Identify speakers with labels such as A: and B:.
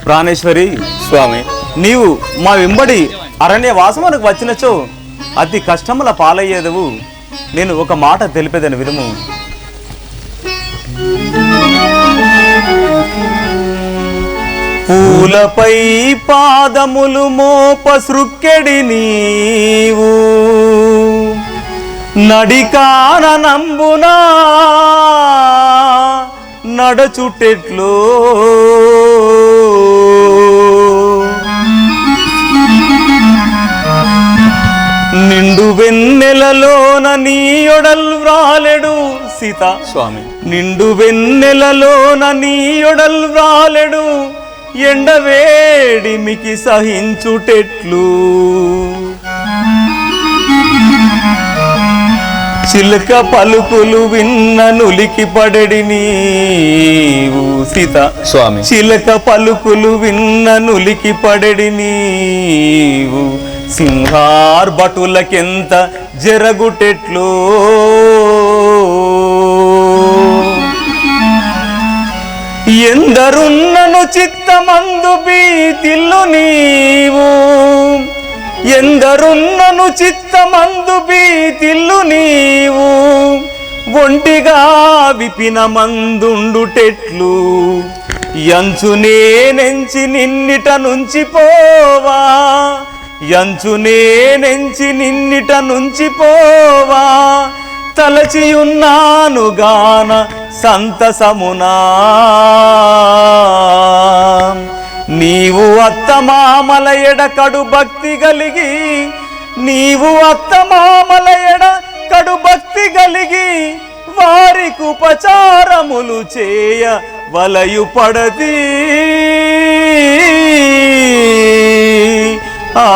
A: ప్రాణేశ్వరి
B: స్వామి
A: నీవు మా వెంబడి అరణ్యవాసమునకు వచ్చినచో అతి కష్టముల పాలయ్యేదవు. నేను ఒక మాట తెలిపేదని విధము. పూలపై పాదములు మోప సృక్కెడి నీవు నడికానంబునా నడచుటెట్లో నిండు వెన్నెలలోన నీయొడల్ వ్రాలెడు సీత
B: స్వామి
A: నిండు వెన్నెలలోన నీయొడల్ వ్రాలెడు ఎండవేడిమికి సహించుటెట్లు చిలక పలుకులు విన్న నులికి పడడి నీవు సీత
B: స్వామి
A: చిలక పలుకులు విన్న నులికి పడడి నీవు సింహార్భటులకెంత జరగుటెట్లు ఎందరున్నను చిత్తమందు భీతిల్లు నీవు ఎందరున్నను చిత్తమందు భీతిల్లు నీవు ఒంటిగా విపిన మందుండుటెట్లు యంచునే నెంచి నిన్నిట నుంచి పోవా యంచునే నెంచి నిన్నిట నుంచి పోవా తలచియున్నాను గాన సంతసమునా నీవు అత్తమామల ఎడ కడు భక్తి కలిగి నీవు అత్తమామల ఎడ కడు భక్తి కలిగి వారికి ఉపచారములు చేయ వలయు పడది ఆ